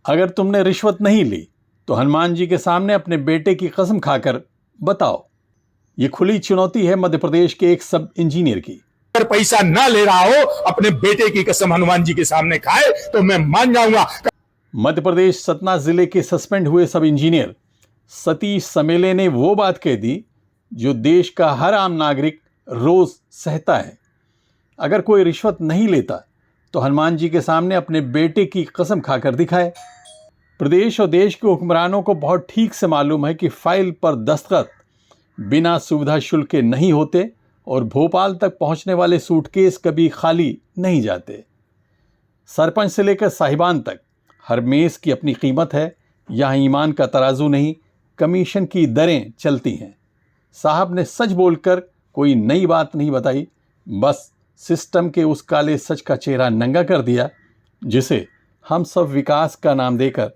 अगर तुमने रिश्वत नहीं ली तो हनुमान जी के सामने अपने बेटे की कसम खाकर बताओ। ये खुली चुनौती है मध्य प्रदेश के एक सब इंजीनियर की। अगर पैसा ना ले रहा हो, अपने बेटे की कसम हनुमान जी के सामने खाए तो मैं मान जाऊंगा। मध्य प्रदेश सतना जिले के सस्पेंड हुए सब इंजीनियर सतीश समेले ने वो बात कह दी जो देश का हर आम नागरिक रोज सहता है। अगर कोई रिश्वत नहीं लेता तो हनुमान जी के सामने अपने बेटे की कसम खाकर दिखाए। प्रदेश और देश के हुक्मरानों को बहुत ठीक से मालूम है कि फाइल पर दस्तखत बिना सुविधा शुल्क के नहीं होते और भोपाल तक पहुंचने वाले सूटकेस कभी खाली नहीं जाते। सरपंच से लेकर साहिबान तक हर मेज की अपनी कीमत है। यहाँ ईमान का तराजू नहीं, कमीशन की दरें चलती हैं। साहब ने सच बोलकर कोई नई बात नहीं बताई, बस सिस्टम के उस काले सच का चेहरा नंगा कर दिया जिसे हम सब विकास का नाम देकर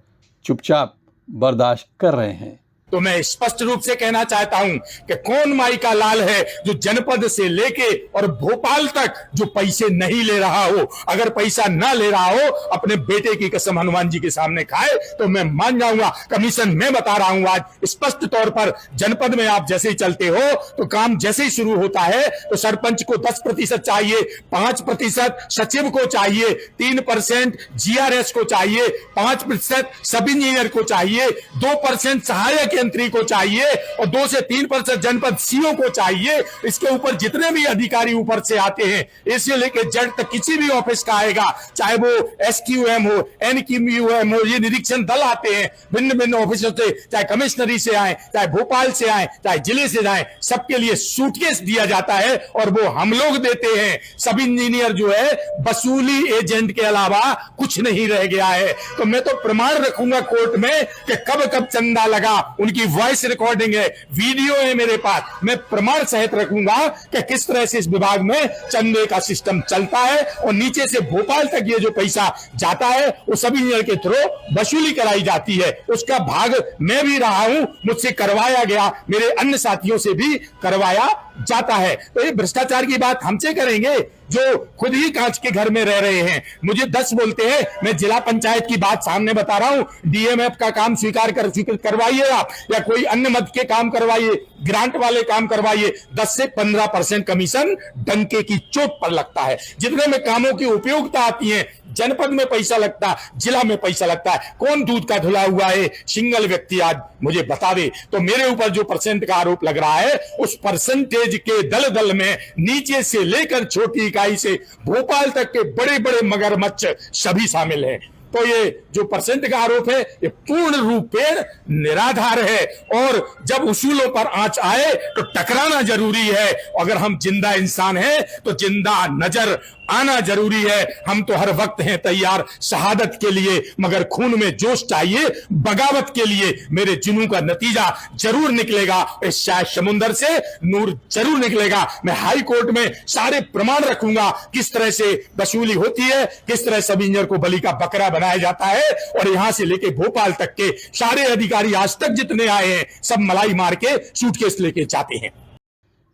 चुपचाप बर्दाश्त कर रहे हैं। तो मैं स्पष्ट रूप से कहना चाहता हूं कि कौन माई का लाल है जो जनपद से लेके और भोपाल तक जो पैसे नहीं ले रहा हो। अगर पैसा ना ले रहा हो, अपने बेटे की कसम हनुमान जी के सामने खाए तो मैं मान जाऊंगा। कमीशन मैं बता रहा हूं आज स्पष्ट तौर पर। जनपद में आप जैसे ही चलते हो तो काम जैसे ही शुरू होता है तो सरपंच को 10% चाहिए, 5% सचिव को चाहिए, 3% GRS को चाहिए, 5% सब इंजीनियर को चाहिए, 2% सहायक यंत्री को चाहिए और 2 से 3% जनपद CO को चाहिए। इसके ऊपर जितने भी अधिकारी ऊपर से आते हैं, इससे लेकर जज तक किसी भी ऑफिस का आएगा, चाहे वो SQM हो, NQM हो, ये निरीक्षण दल आते हैं भिन्न भिन्न ऑफिसों से, चाहे कमिश्नरी से आए, चाहे भोपाल से आए, चाहे जिले से आए, सबके लिए सूटकेस दिया जाता है और वो हम लोग देते हैं। सब इंजीनियर जो है वसूली एजेंट के अलावा कुछ नहीं रह गया है। तो मैं तो प्रमाण रखूंगा कोर्ट में कि कब कब चंदा लगा, उनकी वॉइस रिकॉर्डिंग है, वीडियो है मेरे पास। मैं प्रमाण सहित रखूंगा कि किस तरह से इस विभाग में चंदे का सिस्टम चलता है और नीचे से भोपाल तक ये जो पैसा जाता है वो सब इंजीनियर के थ्रू वसूली कराई जाती है। उसका भाग मैं भी रहा हूं, मुझसे करवाया गया, मेरे अन्य साथियों से भी करवाया जाता है। तो ये भ्रष्टाचार की बात हमसे करेंगे जो खुद ही कांच के घर में रह रहे हैं। मुझे 10 बोलते हैं, मैं जिला पंचायत की बात सामने बता रहा हूं। DMF का काम स्वीकार करवाइए आप, या कोई अन्य मद के काम करवाइए, ग्रांट वाले काम करवाइए, 10 से 15% कमीशन डंके की चोट पर लगता है। जितने में कामों की उपयोगिता आती है, जनपद में पैसा लगता है, जिला में पैसा लगता है। कौन दूध का धुला हुआ है सिंगल व्यक्ति आज मुझे बता दे। तो मेरे ऊपर जो % का आरोप लग रहा है, उस परसेंटेज के दल में नीचे से लेकर छोटी इकाई से भोपाल तक के बड़े बड़े मगरमच्छ सभी शामिल हैं। तो ये जो % का आरोप है ये पूर्ण रूप से निराधार है और जब उसूलों पर आंच आए तो टकराना जरूरी है। अगर हम जिंदा इंसान हैं तो जिंदा नजर आना जरूरी है। हम तो हर वक्त हैं तैयार शहादत के लिए, मगर खून में जोश चाहिए बगावत के लिए। मेरे जुनून का नतीजा जरूर निकलेगा, इस शायद समुंदर से नूर जरूर निकलेगा। मैं हाई कोर्ट में सारे प्रमाण रखूंगा किस तरह से वसूली होती है, किस तरह सब इंजीनियर को बलि का बकरा बनाया जाता है। और यहां से लेके भोपाल तक के सारे अधिकारी आज तक जितने आए हैं सब मलाई मार के सूटकेस लेके जाते हैं।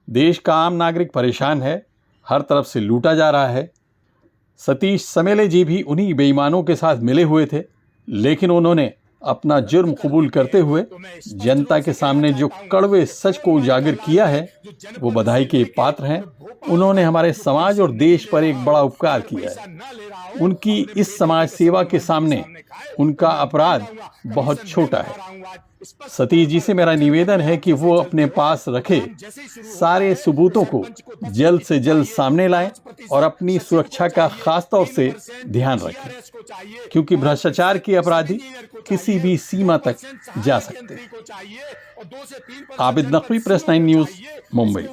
देश का आम नागरिक परेशान है, हर तरफ से लूटा जा रहा है। सतीश समेले जी भी उन्हीं बेईमानों के साथ मिले हुए थे, लेकिन उन्होंने अपना जुर्म कबूल करते हुए जनता के सामने जो कड़वे सच को उजागर किया है वो बधाई के पात्र हैं। उन्होंने हमारे समाज और देश पर एक बड़ा उपकार किया है। उनकी इस समाज सेवा के सामने उनका अपराध बहुत छोटा है। सतीश जी से मेरा निवेदन है कि वो अपने पास रखे सारे सबूतों को जल्द से जल्द सामने लाएं और अपनी सुरक्षा का खास तौर से ध्यान रखें, क्योंकि भ्रष्टाचार के अपराधी किसी भी सीमा तक जा सकते हैं। Abid Naqvi, press 9 news, Mumbai.